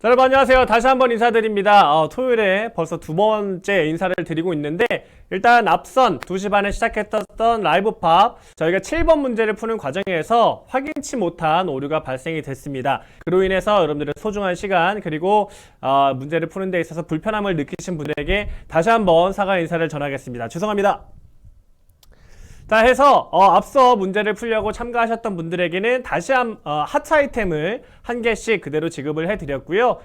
자, 여러분 안녕하세요. 다시 한번 인사드립니다. 토요일에 벌써 두 번째 인사를 드리고 있는데, 일단 앞선 2시 반에 시작했던 라이브 팝, 저희가 7번 문제를 푸는 과정에서 확인치 못한 오류가 발생이 됐습니다. 그로 인해서 여러분들의 소중한 시간, 그리고 문제를 푸는 데 있어서 불편함을 느끼신 분들에게 다시 한번 사과 인사를 전하겠습니다. 죄송합니다. 자, 해서 앞서 문제를 풀려고 참가하셨던 분들에게는 다시 하트 아이템을 한 개씩 그대로 지급을 해드렸고요.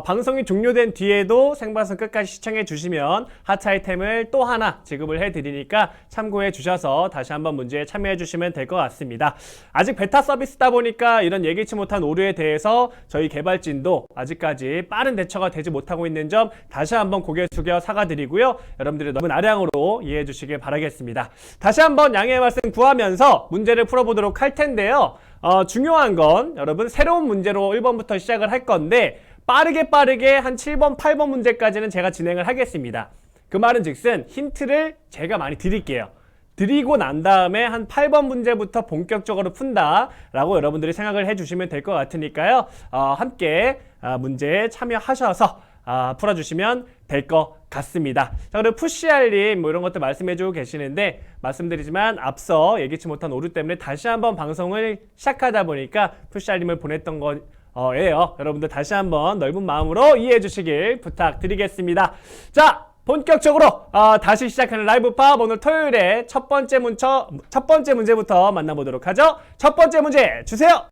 방송이 종료된 뒤에도 생방송 끝까지 시청해 주시면 하트 아이템을 또 하나 지급을 해드리니까 참고해 주셔서 다시 한번 문제에 참여해 주시면 될 것 같습니다. 아직 베타 서비스다 보니까 이런 예기치 못한 오류에 대해서 저희 개발진도 아직까지 빠른 대처가 되지 못하고 있는 점 다시 한번 고개 숙여 사과드리고요. 여러분들이 너무 아량으로 이해해 주시길 바라겠습니다. 다시 한번 양해의 말씀 구하면서 문제를 풀어보도록 할 텐데요. 중요한 건 여러분 새로운 문제로 1번부터 시작을 할 건데 빠르게 한 7번, 8번 문제까지는 제가 진행을 하겠습니다. 그 말은 즉슨 힌트를 제가 많이 드릴게요. 드리고 난 다음에 한 8번 문제부터 본격적으로 푼다 라고 여러분들이 생각을 해주시면 될 것 같으니까요. 함께 문제에 참여하셔서 풀어주시면 될 것 같습니다. 자, 그리고 푸시알림 이런 것들 말씀해주고 계시는데 말씀드리지만 앞서 예기치 못한 오류 때문에 다시 한번 방송을 시작하다 보니까 푸시알림을 보냈던 거예요. 여러분들 다시 한번 넓은 마음으로 이해해 주시길 부탁드리겠습니다. 자, 본격적으로 다시 시작하는 라이브팝, 오늘 토요일에 첫 번째 문제부터 만나보도록 하죠. 첫 번째 문제 주세요.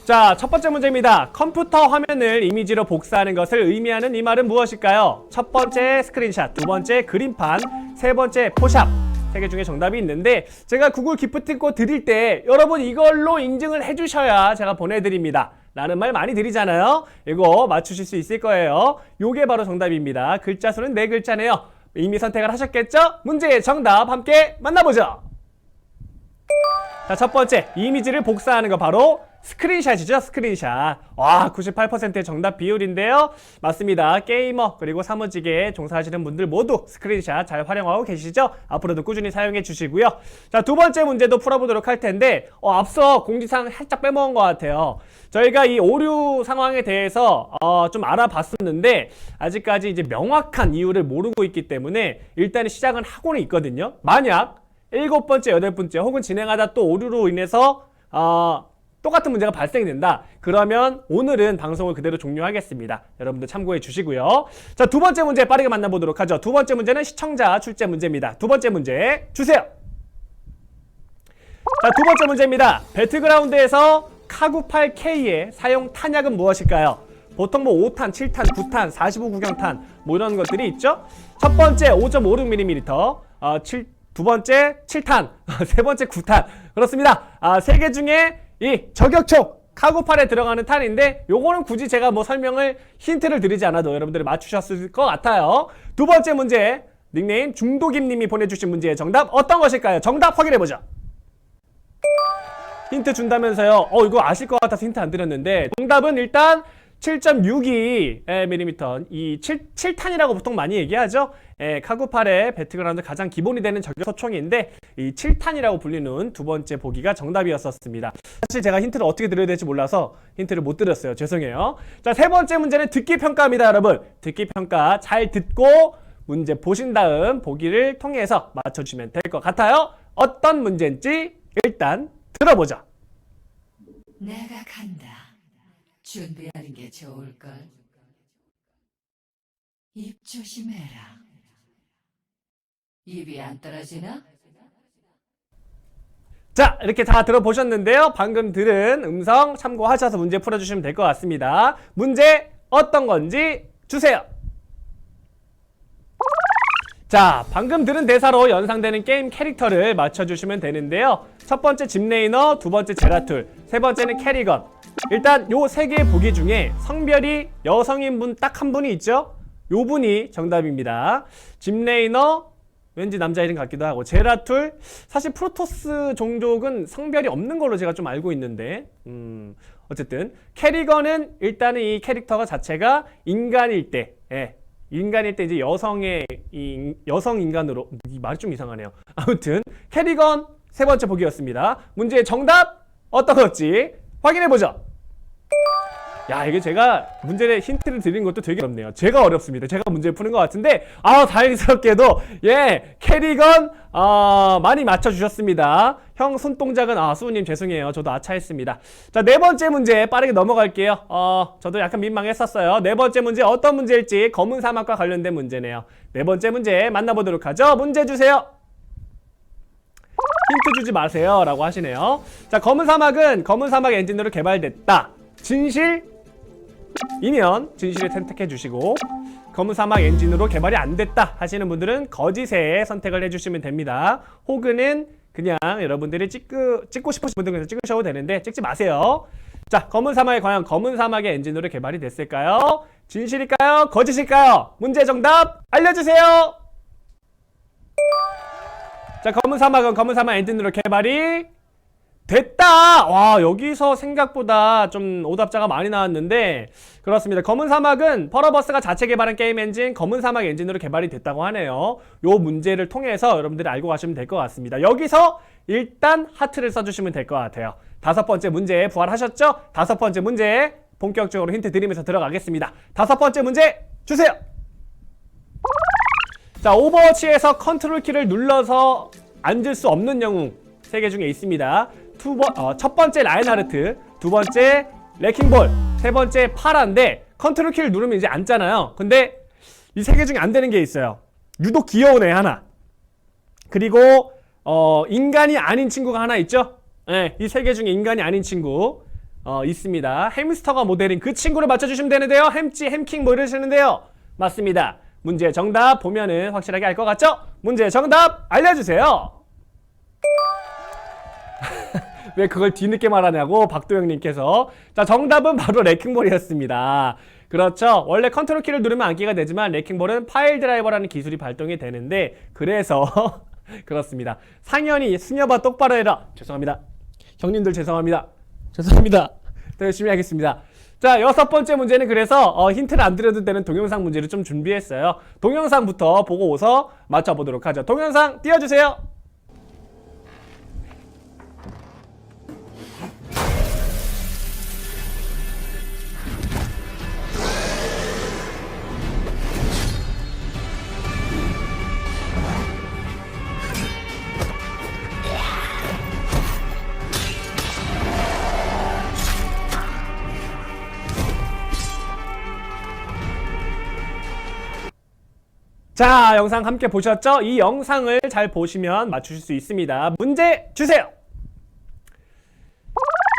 자, 첫 번째 문제입니다. 컴퓨터 화면을 이미지로 복사하는 것을 의미하는 이 말은 무엇일까요? 첫 번째 스크린샷, 두 번째 그림판, 세 번째 포샵. 세 개 중에 정답이 있는데 제가 구글 기프티콘 드릴 때 여러분 이걸로 인증을 해주셔야 제가 보내드립니다 라는 말 많이 드리잖아요. 이거 맞추실 수 있을 거예요. 요게 바로 정답입니다. 글자 수는 4글자네요. 이미 선택을 하셨겠죠? 문제의 정답 함께 만나보죠. 자, 첫 번째 이미지를 복사하는 거 바로 스크린샷이죠. 스크린샷. 와, 98%의 정답 비율인데요. 맞습니다. 게이머 그리고 사무직에 종사하시는 분들 모두 스크린샷 잘 활용하고 계시죠? 앞으로도 꾸준히 사용해 주시고요. 자, 두 번째 문제도 풀어보도록 할 텐데 앞서 공지사항 살짝 빼먹은 것 같아요. 저희가 이 오류 상황에 대해서 좀 알아봤었는데 아직까지 이제 명확한 이유를 모르고 있기 때문에 일단 시작은 하고는 있거든요. 만약 7번째, 8번째 혹은 진행하다 또 오류로 인해서 똑같은 문제가 발생이 된다. 그러면 오늘은 방송을 그대로 종료하겠습니다. 여러분들 참고해 주시고요. 자, 두 번째 문제 빠르게 만나보도록 하죠. 두 번째 문제는 시청자 출제 문제입니다. 두 번째 문제 주세요. 자, 두 번째 문제입니다. 배틀그라운드에서 카구8K의 사용 탄약은 무엇일까요? 보통 뭐 5탄, 7탄, 9탄, 45구경탄 뭐 이런 것들이 있죠. 첫 번째 5.56mm, 두 번째 7탄, 세 번째 9탄. 그렇습니다. 세 개 중에 이 저격총 카구8에 들어가는 탄인데 요거는 굳이 제가 뭐 설명을 힌트를 드리지 않아도 여러분들이 맞추셨을 것 같아요. 두 번째 문제 닉네임 중독임님이 보내주신 문제의 정답 어떤 것일까요? 정답 확인해보죠. 힌트 준다면서요. 이거 아실 것 같아서 힌트 안 드렸는데 정답은 일단 7.62mm 이 7탄이라고 보통 많이 얘기하죠. 카구8의 배틀그라운드 가장 기본이 되는 저격소총인데 이 7탄이라고 불리는 두 번째 보기가 정답이었었습니다. 사실 제가 힌트를 어떻게 드려야 될지 몰라서 힌트를 못 드렸어요. 죄송해요. 자, 세 번째 문제는 듣기평가입니다. 여러분 듣기평가 잘 듣고 문제 보신 다음 보기를 통해서 맞춰주시면 될 것 같아요. 어떤 문제인지 일단 들어보죠. 내가 간다. 준비하는 게 좋을걸. 입 조심해라. 입이 안 떨어지나? 자, 이렇게 다 들어보셨는데요. 방금 들은 음성 참고하셔서 문제 풀어주시면 될 것 같습니다. 문제 어떤 건지 주세요. 자, 방금 들은 대사로 연상되는 게임 캐릭터를 맞춰주시면 되는데요. 첫 번째 짚레이너, 두 번째 제라툴, 세 번째는 캐리건. 일단 요 세 개의 보기 중에 성별이 여성인 분 딱 한 분이 있죠? 요 분이 정답입니다. 짚레이너 왠지 남자 이름 같기도 하고, 제라툴 사실 프로토스 종족은 성별이 없는 걸로 제가 좀 알고 있는데 어쨌든 캐리건은 일단은 이 캐릭터가 자체가 인간일 때 인간일 때 이제 여성의 여성 인간으로, 이 말이 좀 이상하네요. 아무튼 캐리건 세 번째 보기였습니다. 문제의 정답 어떤 건지 확인해 보죠. 야, 이게 제가 문제를 힌트를 드리는 것도 되게 어렵네요. 제가 어렵습니다. 제가 문제를 푸는 것 같은데, 다행스럽게도, 예, 캐리건, 많이 맞춰주셨습니다. 형 손동작은, 수우님 죄송해요. 저도 아차했습니다. 자, 네 번째 문제 빠르게 넘어갈게요. 저도 약간 민망했었어요. 네 번째 문제 어떤 문제일지 검은 사막과 관련된 문제네요. 네 번째 문제 만나보도록 하죠. 문제 주세요. 힌트 주지 마세요 라고 하시네요. 자, 검은 사막 엔진으로 개발됐다. 진실이면 진실을 선택해 주시고, 검은 사막 엔진으로 개발이 안 됐다 하시는 분들은 거짓에 선택을 해주시면 됩니다. 혹은 그냥 여러분들이 찍고 싶으신 분들은 그냥 찍으셔도 되는데 찍지 마세요. 자, 검은 사막이 과연 검은 사막의 엔진으로 개발이 됐을까요? 진실일까요? 거짓일까요? 문제 정답 알려주세요. 자, 검은 사막 엔진으로 개발이 됐다! 와, 여기서 생각보다 좀 오답자가 많이 나왔는데, 그렇습니다. 검은 사막은 펄어버스가 자체 개발한 게임 엔진 검은 사막 엔진으로 개발이 됐다고 하네요. 요 문제를 통해서 여러분들이 알고 가시면 될 것 같습니다. 여기서 일단 하트를 써주시면 될 것 같아요. 다섯 번째 문제 부활하셨죠? 다섯 번째 문제 본격적으로 힌트 드리면서 들어가겠습니다. 다섯 번째 문제 주세요! 자, 오버워치에서 컨트롤 키를 눌러서 앉을 수 없는 영웅 3개 중에 있습니다. 첫 번째 라인하르트, 두 번째 레킹볼, 세 번째 파라인데 컨트롤 키를 누르면 이제 앉잖아요. 근데 이 3개 중에 안 되는 게 있어요. 유독 귀여운 애 하나, 그리고 인간이 아닌 친구가 하나 있죠. 네, 이 3개 중에 인간이 아닌 친구 있습니다. 햄스터가 모델인 그 친구를 맞춰주시면 되는데요. 햄찌, 햄킹 뭐 이러시는데요. 맞습니다. 문제 정답 보면은 확실하게 알 것 같죠? 문제 정답 알려주세요. 왜 그걸 뒤늦게 말하냐고 박도영님께서. 자, 정답은 바로 레킹볼이었습니다. 그렇죠. 원래 컨트롤 키를 누르면 앉기가 되지만 레킹볼은 파일 드라이버라는 기술이 발동이 되는데, 그래서 그렇습니다. 상현이 승엽아 똑바로 해라. 죄송합니다. 형님들 죄송합니다. 더 열심히 하겠습니다. 자, 여섯 번째 문제는 그래서 힌트를 안 드려도 되는 동영상 문제를 좀 준비했어요. 동영상부터 보고 오서 맞춰보도록 하죠. 동영상 띄워주세요. 자, 영상 함께 보셨죠? 이 영상을 잘 보시면 맞추실 수 있습니다. 문제 주세요!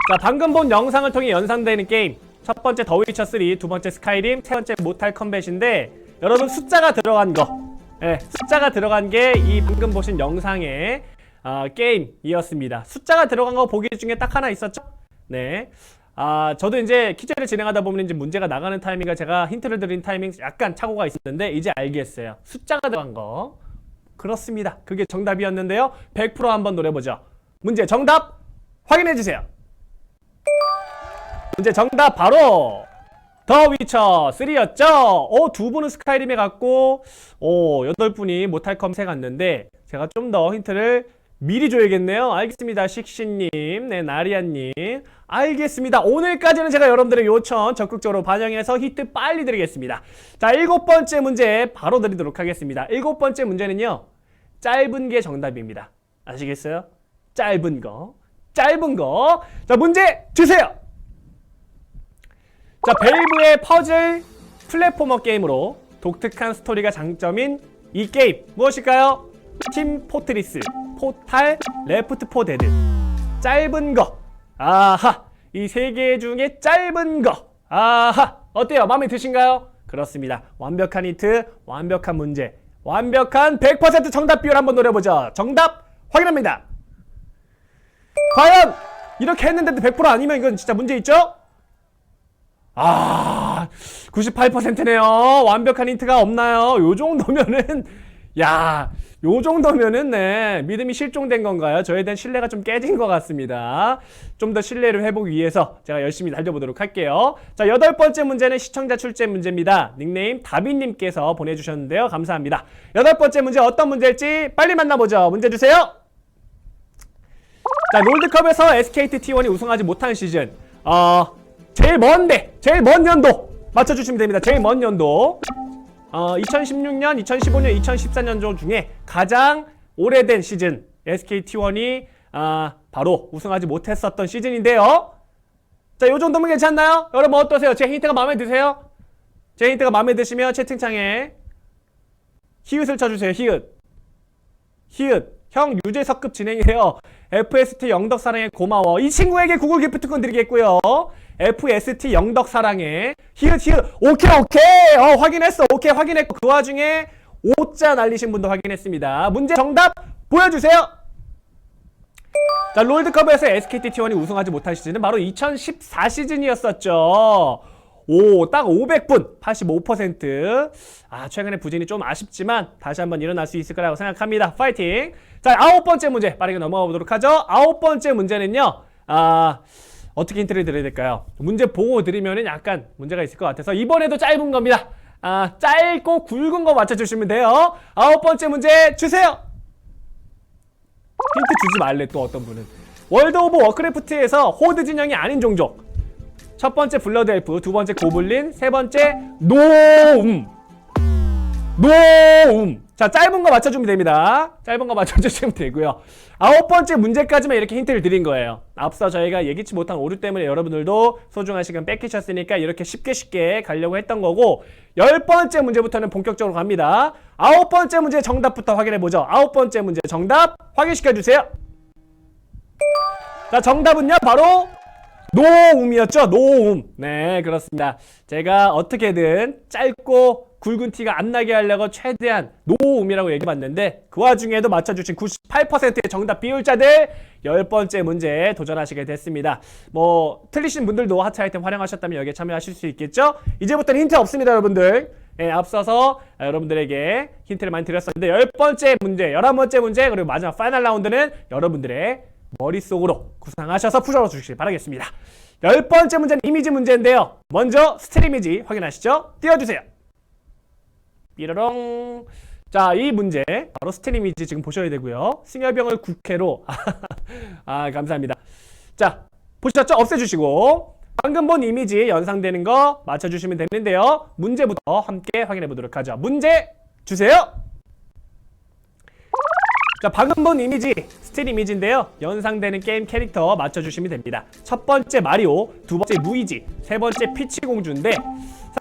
자, 방금 본 영상을 통해 연상되는 게임, 첫 번째 더 위쳐 3, 두 번째 스카이림, 세 번째 모탈 컴뱃인데, 여러분 숫자가 들어간 거, 숫자가 들어간 게 이 방금 보신 영상의 게임이었습니다. 숫자가 들어간 거 보기 중에 딱 하나 있었죠? 네. 저도 이제 퀴즈를 진행하다 보면 이제 문제가 나가는 타이밍과 제가 힌트를 드린 타이밍 약간 착오가 있었는데, 이제 알겠어요. 숫자가 들어간 거. 그렇습니다. 그게 정답이었는데요. 100% 한번 노려보죠. 문제 정답 확인해주세요. 문제 정답 바로 더 위쳐 3였죠? 두 분은 스카이림에 갔고, 8분이 모탈 컴셋 갔는데, 제가 좀 더 힌트를 미리 줘야겠네요. 알겠습니다. 식신님, 네, 나리아님. 알겠습니다. 오늘까지는 제가 여러분들의 요청 적극적으로 반영해서 히트 빨리 드리겠습니다. 자, 7번째 문제 바로 드리도록 하겠습니다. 7번째 문제는요, 짧은 게 정답입니다. 아시겠어요? 짧은 거. 자, 문제 주세요! 자, 벨브의 퍼즐 플랫포머 게임으로 독특한 스토리가 장점인 이 게임 무엇일까요? 팀 포트리스, 포탈, 레프트 4 데드. 짧은 거. 아하, 이 3개 중에 짧은 거. 아하, 어때요? 마음에 드신가요? 그렇습니다. 완벽한 힌트, 완벽한 문제, 완벽한 100% 정답 비율 한번 노려보죠. 정답 확인합니다. 과연 이렇게 했는데도 100% 아니면 이건 진짜 문제 있죠? 98%네요. 완벽한 힌트가 없나요? 요 정도면은, 요 정도면은, 네, 믿음이 실종된 건가요? 저에 대한 신뢰가 좀 깨진 것 같습니다. 좀 더 신뢰를 회복하기 위해서 제가 열심히 달려보도록 할게요. 자, 8번째 문제는 시청자 출제 문제입니다. 닉네임 다비님께서 보내주셨는데요. 감사합니다. 8번째 문제 어떤 문제일지 빨리 만나보죠. 문제 주세요. 자, 롤드컵에서 SKT T1이 우승하지 못한 시즌. 제일 먼데, 제일 먼 연도 맞춰주시면 됩니다. 제일 먼 연도. 2016년, 2015년, 2014년도 중에 가장 오래된 시즌 SK T1이 바로 우승하지 못했었던 시즌인데요. 자, 요 정도면 괜찮나요? 여러분 어떠세요? 제 힌트가 마음에 드세요? 제 힌트가 마음에 드시면 채팅창에 히읗을 쳐주세요. 히읗. 히읗. 형 유재석급 진행이래요. FST 영덕사랑에 고마워. 이 친구에게 구글 기프트콘 드리겠고요. FST 영덕사랑에 히읗. 오케이. 확인했어. 오케이, 확인했고 그 와중에 5자 날리신 분도 확인했습니다. 문제 정답 보여주세요. 자, 롤드컵에서 SKT T1이 우승하지 못한 시즌은 바로 2014 시즌이었었죠. 딱 500분 85%. 최근에 부진이 좀 아쉽지만 다시 한번 일어날 수 있을 거라고 생각합니다. 파이팅. 자, 9번째 문제 빠르게 넘어가 보도록 하죠. 9번째 문제는요, 어떻게 힌트를 드려야 될까요? 문제 보고 드리면은 약간 문제가 있을 것 같아서 이번에도 짧은 겁니다. 짧고 굵은 거 맞춰주시면 돼요. 9번째 문제 주세요. 힌트 주지 말래 또 어떤 분은. 월드 오브 워크래프트에서 호드 진영이 아닌 종족. 첫 번째 블러드 엘프, 두 번째 고블린, 세 번째 노움. 자, 짧은 거 맞춰주면 됩니다. 짧은 거 맞춰주시면 되고요. 9번째 문제까지만 이렇게 힌트를 드린 거예요. 앞서 저희가 예기치 못한 오류 때문에 여러분들도 소중한 시간 뺏기셨으니까 이렇게 쉽게 가려고 했던 거고, 10번째 문제부터는 본격적으로 갑니다. 9번째 문제 정답부터 확인해보죠. 9번째 문제 정답 확인시켜주세요. 자, 정답은요 바로 노움이었죠. 노움. 네, 그렇습니다. 제가 어떻게든 짧고 굵은 티가 안 나게 하려고 최대한 노움이라고 얘기해봤는데 그 와중에도 맞춰주신 98%의 정답 비율자들 10번째 문제 도전하시게 됐습니다. 틀리신 분들도 하트 아이템 활용하셨다면 여기에 참여하실 수 있겠죠? 이제부터는 힌트 없습니다, 여러분들. 앞서서 여러분들에게 힌트를 많이 드렸었는데 10번째 문제, 11번째 문제, 그리고 마지막 파이널 라운드는 여러분들의 머릿속으로 구상하셔서 풀어주시길 바라겠습니다. 10번째 문제는 이미지 문제인데요. 먼저 스틸 이미지 확인하시죠? 띄워주세요. 삐로롱. 자, 이 문제 바로 스틸 이미지 지금 보셔야 되고요. 승열병을 국회로 감사합니다. 자, 보셨죠? 없애주시고 방금 본 이미지 연상되는 거 맞춰주시면 되는데요. 문제부터 함께 확인해 보도록 하죠. 문제 주세요. 자, 방금 본 이미지 스틸 이미지인데요. 연상되는 게임 캐릭터 맞춰주시면 됩니다. 첫 번째 마리오, 두 번째 루이지, 세 번째 피치 공주인데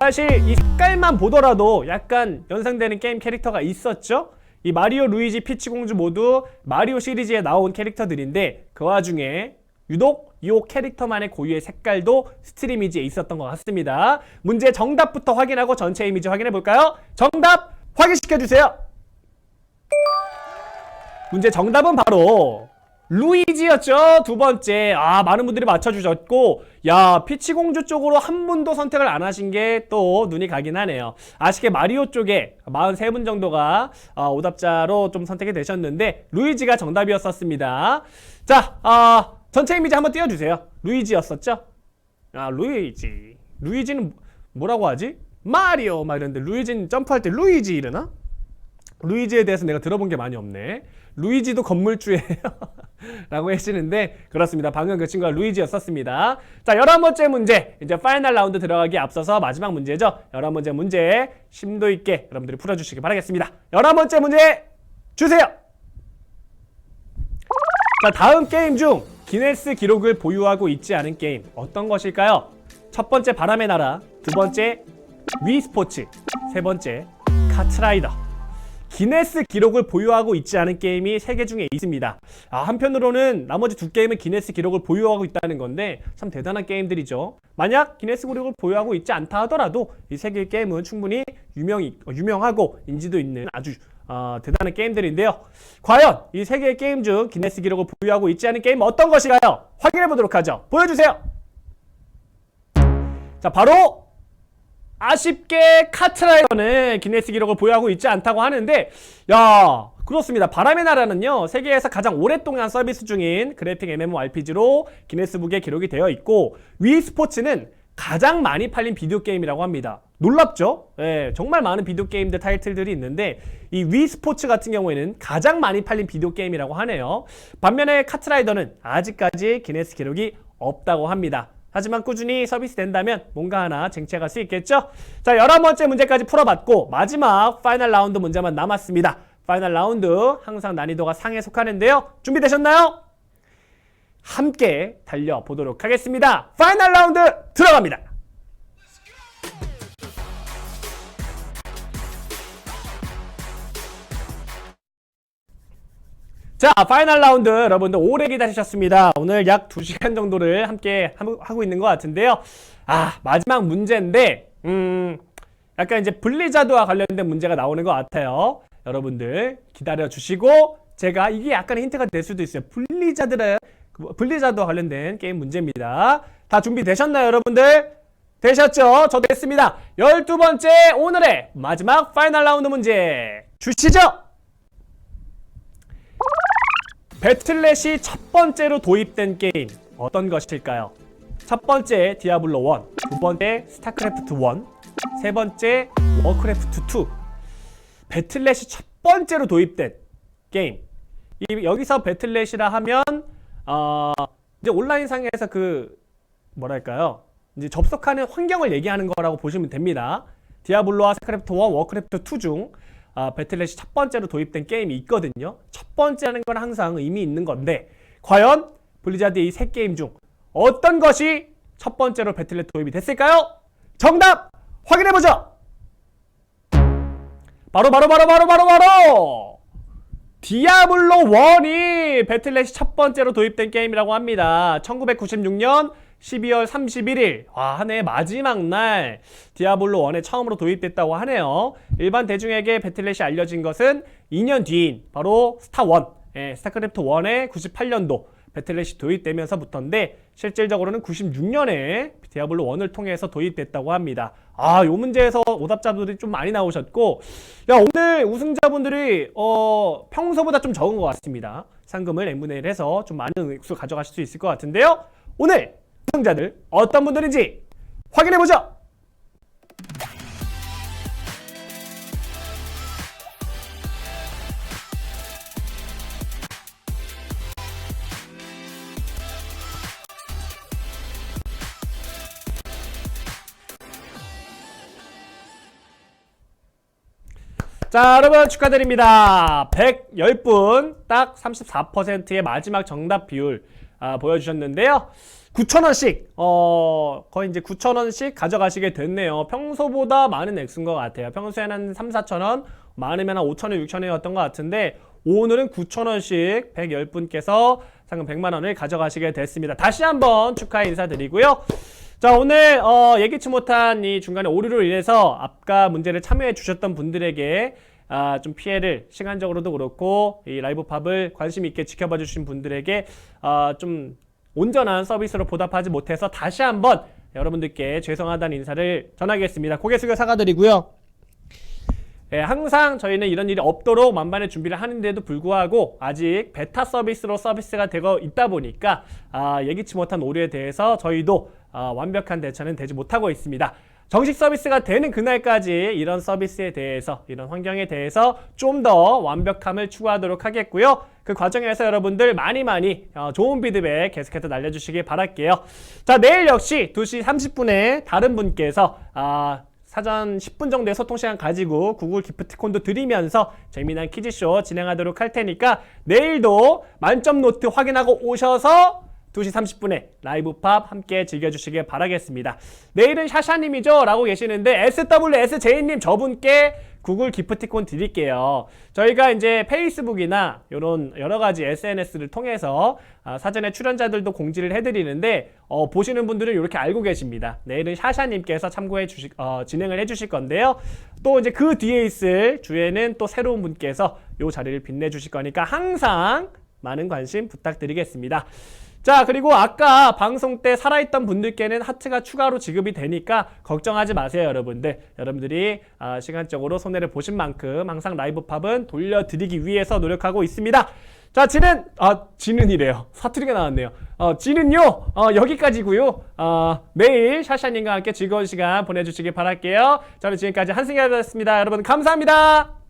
사실 이 색깔만 보더라도 약간 연상되는 게임 캐릭터가 있었죠. 이 마리오, 루이지, 피치 공주 모두 마리오 시리즈에 나온 캐릭터들인데 그 와중에 유독 이 캐릭터만의 고유의 색깔도 스틸 이미지에 있었던 것 같습니다. 문제 정답부터 확인하고 전체 이미지 확인해 볼까요? 정답 확인시켜주세요. 문제 정답은 바로 루이지였죠. 두 번째. 많은 분들이 맞춰주셨고, 야, 피치공주 쪽으로 한 분도 선택을 안 하신 게 또 눈이 가긴 하네요. 아쉽게 마리오 쪽에 43분 정도가 오답자로 좀 선택이 되셨는데 루이지가 정답이었었습니다. 자, 전체 이미지 한번 띄워주세요. 루이지였었죠? 루이지는 뭐라고 하지? 마리오 막 이러는데 루이지는 점프할 때 루이지 이러나? 루이지에 대해서 내가 들어본 게 많이 없네. 루이지도 건물주예요 라고 하시는데 그렇습니다. 방금 그 친구가 루이지였었습니다. 자, 11번째 문제, 이제 파이널 라운드 들어가기에 앞서서 마지막 문제죠. 11번째 문제 심도 있게 여러분들이 풀어주시기 바라겠습니다. 11번째 문제 주세요. 자, 다음 게임 중 기네스 기록을 보유하고 있지 않은 게임 어떤 것일까요? 첫 번째 바람의 나라, 두 번째 위 스포츠, 세 번째 카트라이더. 기네스 기록을 보유하고 있지 않은 게임이 3개 중에 있습니다. 한편으로는 나머지 2게임은 기네스 기록을 보유하고 있다는 건데 참 대단한 게임들이죠. 만약 기네스 기록을 보유하고 있지 않다 하더라도 이 3개의 게임은 충분히 유명하고 인지도 있는 아주 대단한 게임들인데요. 과연 이 3개의 게임 중 기네스 기록을 보유하고 있지 않은 게임은 어떤 것일까요? 확인해 보도록 하죠. 보여주세요. 자, 바로 아쉽게 카트라이더는 기네스 기록을 보유하고 있지 않다고 하는데, 야, 그렇습니다. 바람의 나라는요, 세계에서 가장 오랫동안 서비스 중인 그래픽 MMORPG로 기네스북에 기록이 되어 있고, 위 스포츠는 가장 많이 팔린 비디오 게임이라고 합니다. 놀랍죠? 예, 정말 많은 비디오 게임들 타이틀들이 있는데 이 위 스포츠 같은 경우에는 가장 많이 팔린 비디오 게임이라고 하네요. 반면에 카트라이더는 아직까지 기네스 기록이 없다고 합니다. 하지만 꾸준히 서비스 된다면 뭔가 하나 쟁취해갈 수 있겠죠? 자, 11번째 문제까지 풀어봤고 마지막 파이널 라운드 문제만 남았습니다. 파이널 라운드 항상 난이도가 상에 속하는데요. 준비되셨나요? 함께 달려보도록 하겠습니다. 파이널 라운드 들어갑니다. 자, 파이널 라운드 여러분들 오래 기다리셨습니다. 오늘 약 2시간 정도를 함께 하고 있는 것 같은데요. 마지막 문제인데 약간 이제 블리자드와 관련된 문제가 나오는 것 같아요. 여러분들 기다려 주시고 제가 이게 약간 힌트가 될 수도 있어요. 블리자드와 관련된 게임 문제입니다. 다 준비되셨나요, 여러분들? 되셨죠? 저도 했습니다. 12번째 오늘의 마지막 파이널 라운드 문제 주시죠. 배틀넷이 첫 번째로 도입된 게임 어떤 것일까요? 첫 번째 디아블로 1, 두 번째 스타크래프트 1, 세 번째 워크래프트 2. 배틀넷이 첫 번째로 도입된 게임. 여기서 배틀넷이라 하면 이제 온라인상에서 뭐랄까요? 이제 접속하는 환경을 얘기하는 거라고 보시면 됩니다. 디아블로와 스타크래프트 1, 워크래프트 2 중 배틀넷이 첫 번째로 도입된 게임이 있거든요. 첫 번째라는 건 항상 의미 있는 건데 과연 블리자드의 이 세 게임 중 어떤 것이 첫 번째로 배틀넷 도입이 됐을까요? 정답 확인해보죠. 바로 디아블로 1이 배틀넷이 첫 번째로 도입된 게임이라고 합니다. 1996년 12월 31일 한 해의 마지막 날 디아블로 1에 처음으로 도입됐다고 하네요. 일반 대중에게 배틀넷이 알려진 것은 2년 뒤인 바로 스타크래프트 1의 98년도 배틀넷이 도입되면서부터인데 실질적으로는 96년에 디아블로 1을 통해서 도입됐다고 합니다. 요 문제에서 오답자분들이 좀 많이 나오셨고 오늘 우승자분들이 평소보다 좀 적은 것 같습니다. 상금을 n분의 1 해서 좀 많은 액수 가져가실 수 있을 것 같은데요. 오늘 우승자들 어떤 분들인지 확인해보죠. 자, 여러분 축하드립니다. 110분 딱 34%의 마지막 정답 비율 보여주셨는데요. 9,000원씩 거의 이제 9,000원씩 가져가시게 됐네요. 평소보다 많은 액수인 것 같아요. 평소에는 3, 4,000원, 많으면 한 5,000원, 6,000원이었던 것 같은데 오늘은 9,000원씩 110분께서 상금 100만원을 가져가시게 됐습니다. 다시 한번 축하 인사드리고요. 자, 오늘 예기치 못한 이 중간에 오류로 인해서 아까 문제를 참여해 주셨던 분들에게 좀 피해를 시간적으로도 그렇고 이 라이브 팝을 관심 있게 지켜봐 주신 분들에게 좀 온전한 서비스로 보답하지 못해서 다시 한번 여러분들께 죄송하다는 인사를 전하겠습니다. 고개 숙여 사과드리고요. 항상 저희는 이런 일이 없도록 만반의 준비를 하는데도 불구하고 아직 베타 서비스로 서비스가 되고 있다 보니까 예기치 못한 오류에 대해서 저희도 완벽한 대처는 되지 못하고 있습니다. 정식 서비스가 되는 그날까지 이런 서비스에 대해서, 이런 환경에 대해서 좀 더 완벽함을 추구하도록 하겠고요. 그 과정에서 여러분들 많이 좋은 피드백 계속해서 날려주시길 바랄게요. 자, 내일 역시 2시 30분에 다른 분께서 사전 10분 정도의 소통 시간 가지고 구글 기프티콘도 드리면서 재미난 퀴즈쇼 진행하도록 할 테니까 내일도 만점 노트 확인하고 오셔서 2시 30분에 라이브 팝 함께 즐겨주시길 바라겠습니다. 내일은 샤샤님이죠? 라고 계시는데 SWSJ님 저분께 구글 기프티콘 드릴게요. 저희가 이제 페이스북이나 이런 여러가지 SNS를 통해서 사전에 출연자들도 공지를 해드리는데 보시는 분들은 이렇게 알고 계십니다. 내일은 샤샤님께서 진행을 해주실 건데요. 또 이제 그 뒤에 있을 주에는 또 새로운 분께서 이 자리를 빛내주실 거니까 항상 많은 관심 부탁드리겠습니다. 자, 그리고 아까 방송 때 살아있던 분들께는 하트가 추가로 지급이 되니까 걱정하지 마세요, 여러분들. 여러분들이 시간적으로 손해를 보신 만큼 항상 라이브 팝은 돌려드리기 위해서 노력하고 있습니다. 자, 지는이래요. 사투리가 나왔네요. 지는요, 여기까지고요. 내일 샤샤님과 함께 즐거운 시간 보내주시길 바랄게요. 저는 지금까지 한승이었습니다. 여러분 감사합니다.